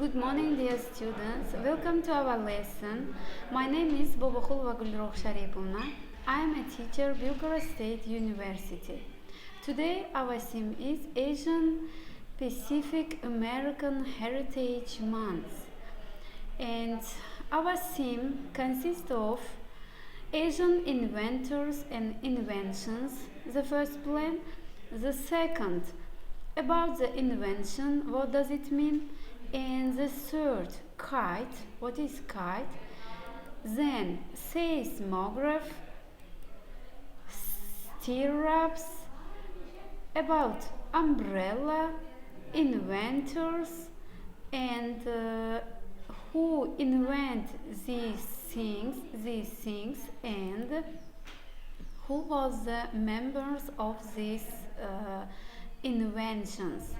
Good morning, dear students. Welcome to our lesson. My name is Boboqulova G I am a teacher, Bucharest State University. Today, our theme is Asian Pacific American Heritage Month. And our theme consists of Asian inventors and inventions, the first plan. The second, about the invention, what does it mean? And the third, kite, what is kite? Then seismograph, stirrups, about umbrella, inventors, and who invent these things, and who was the members of these inventions.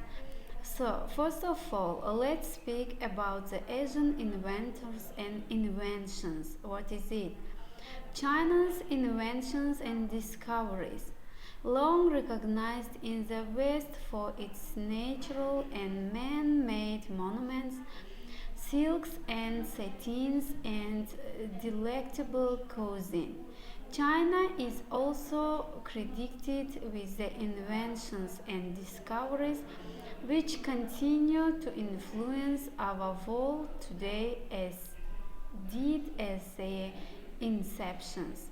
So, first of all, let's speak about the Asian inventors and inventions. What is it? China's inventions and discoveries, long recognized in the West for its natural and man-made monuments, silks and satins, and delectable cuisine. China is also credited with the inventions and discoveries which continue to influence our world today as their inceptions.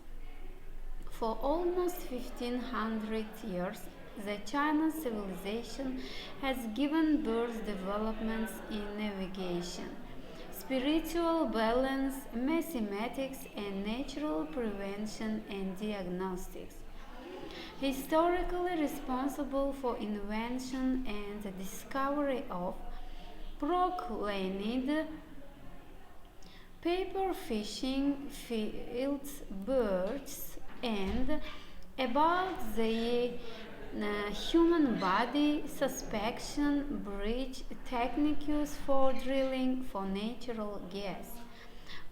For almost 1500 years, the China civilization has given birth developments in navigation, spiritual balance, mathematics, and natural prevention and diagnostics. Historically responsible for invention and the discovery of proclaimed paper fishing fields, birds, and about the human body suspension bridge techniques for drilling for natural gas,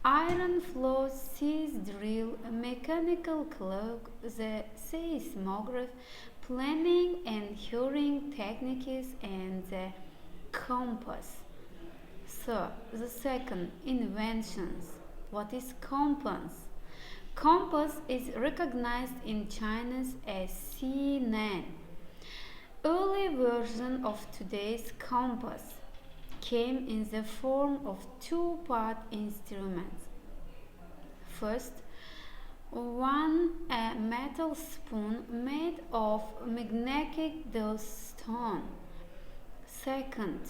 iron flow seas drill, mechanical clock, the seismograph, planning and hearing techniques, and the compass. So, the second, inventions. What is compass? Compass is recognized in China as C9. Early version of today's compass came in the form of two-part instruments. First, a metal spoon made of magnetic stone. Second,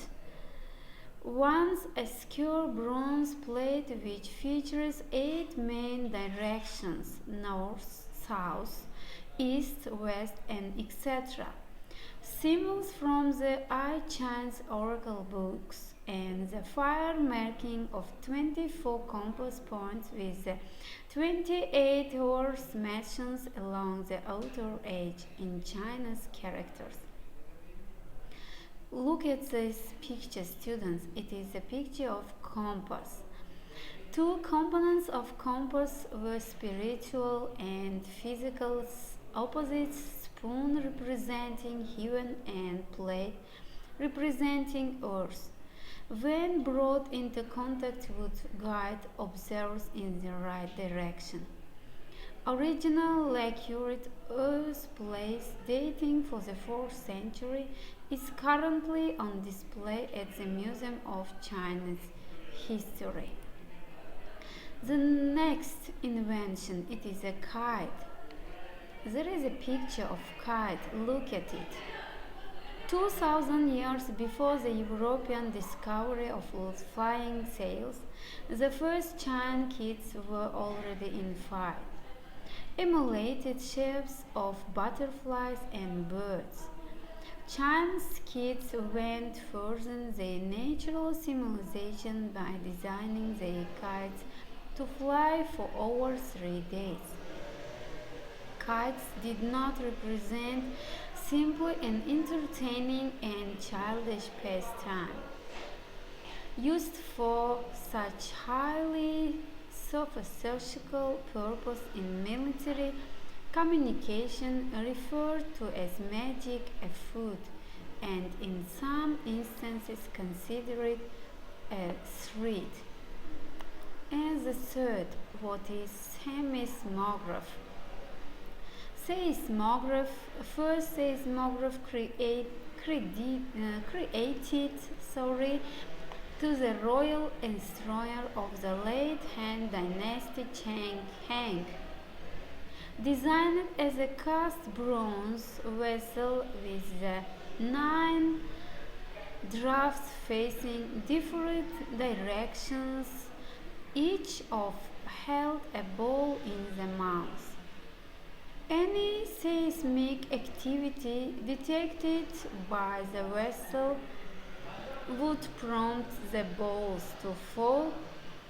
a square bronze plate which features 8 main directions: north, south, east, west, and etc. Symbols from the I Chines oracle books, and the fire marking of 24 compass points with the 28 horse mentions along the outer edge in China's characters. Look at this picture, students. It is a picture of compass. Two components of compass were spiritual and physical opposites: spoon representing heaven and plate representing earth. When brought into contact would guide observers in the right direction. Original lacquered earth place dating for the 4th century is currently on display at the Museum of Chinese History. The next invention, it is a kite. There is a picture of kite. Look at it. 2000 years before the European discovery of flying sails, the first Chinese kites were already in flight, emulated shapes of butterflies and birds. Chinese kids went further their natural civilization by designing their kites to fly for over 3 days. Kites did not represent simply an entertaining and childish pastime, used for such highly sophistical purpose in military communication, referred to as magic afoot, and in some instances considered a thread. And the third, what is seismograph? Seismograph, first seismograph created to the royal destroyer of the late Han Dynasty Chang. Designed as a cast bronze vessel with the 9 drafts facing different directions, each of held a ball in the mouth. Any seismic activity detected by the vessel would prompt the balls to fall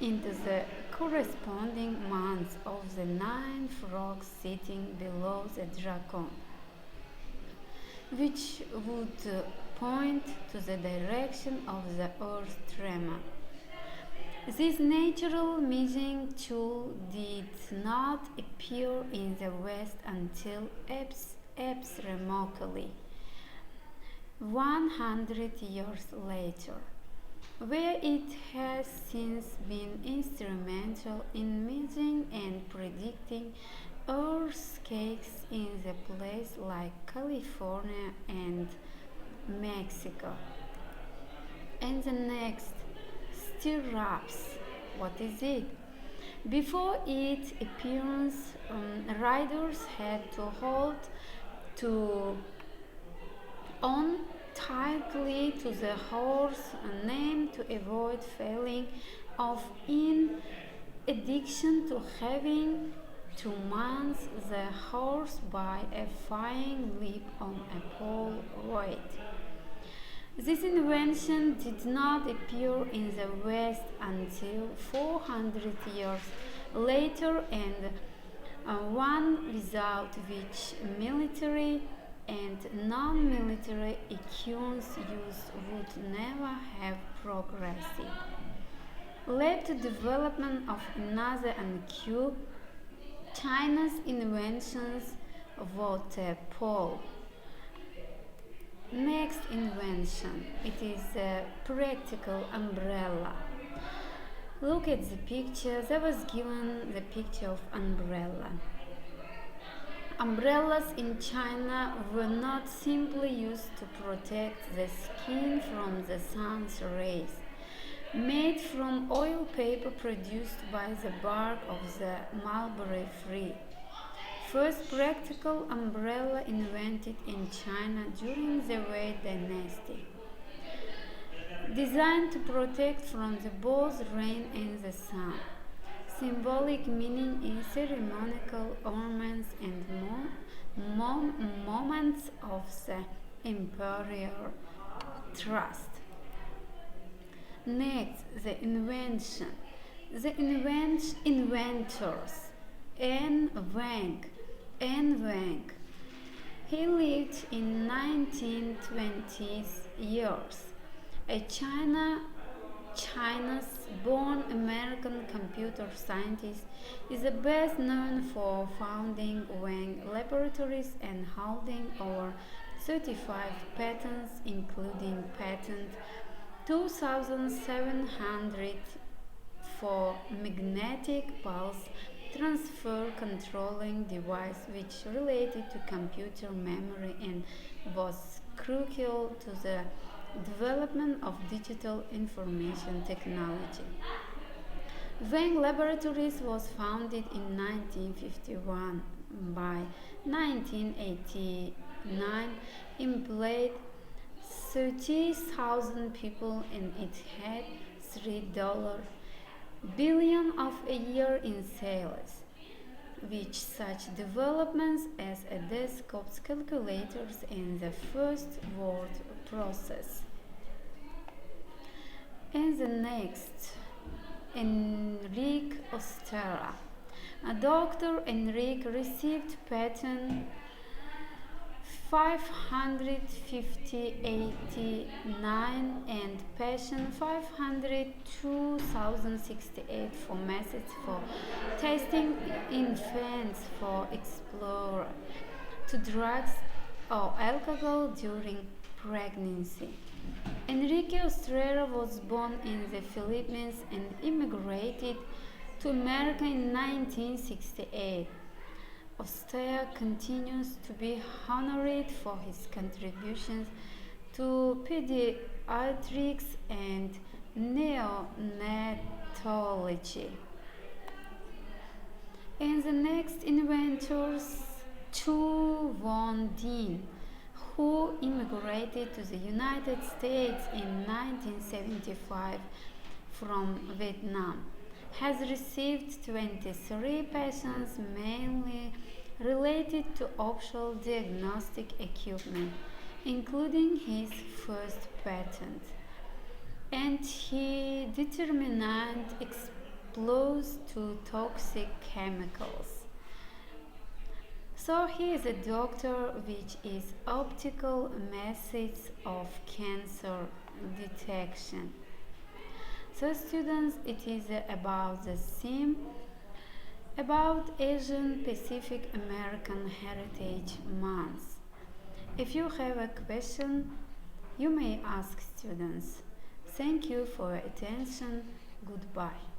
into the corresponding mouths of the 9 frogs sitting below the dragon, which would point to the direction of the earth tremor. This natural measuring tool did not appear in the West until approximately 100 years later, where it has since been instrumental in measuring and predicting earthquakes in the places like California and Mexico. And the next, stirrups. What is it? Before its appearance, riders had to hold on tightly to the horse name to avoid falling off, in addition to having to mount the horse by a flying leap on a pole weight. This invention did not appear in the West until 400 years later, and one without which military and non-military equines use would never have progressed. Led to development of another and China's inventions, water pole. Next invention, it is a practical umbrella. Look at the picture. There was given the picture of umbrella. Umbrellas in China were not simply used to protect the skin from the sun's rays. Made from oil paper produced by the bark of the mulberry tree. First practical umbrella invented in China during the Wei Dynasty. Designed to protect from both rain and the sun. Symbolic meaning is ceremonial ornaments and moments of the imperial trust. Next, the invention. The inventors. N. Wang. He lived in 1920s years. A China's born American computer scientist, is best known for founding Wang Laboratories and holding over 35 patents, including patent 2700 for magnetic pulse transfer controlling device, which related to computer memory and was crucial to the development of digital information technology. Wang Laboratories was founded in 1951. By 1989, employed 30,000 people and it had $3 billion of a year in sales, which such developments as a desktop calculators and the first word process. And the next, Enrique Ostera. Dr. Enrique received patent 55089 and patent 502,068 for methods for testing infants for exposure to drugs or alcohol during pregnancy. Enrique Ostrera was born in the Philippines and immigrated to America in 1968. Ostrera continues to be honored for his contributions to pediatrics and neonatology. And the next inventors, Chu Von Dien, who immigrated to the United States in 1975 from Vietnam, has received 23 patents mainly related to offshore diagnostic equipment, including his first patent. And he determined exposed to toxic chemicals. So he is a doctor, which is optical methods of cancer detection. So students, it is about the theme about Asian Pacific American Heritage Month. If you have a question, you may ask students. Thank you for your attention. Goodbye.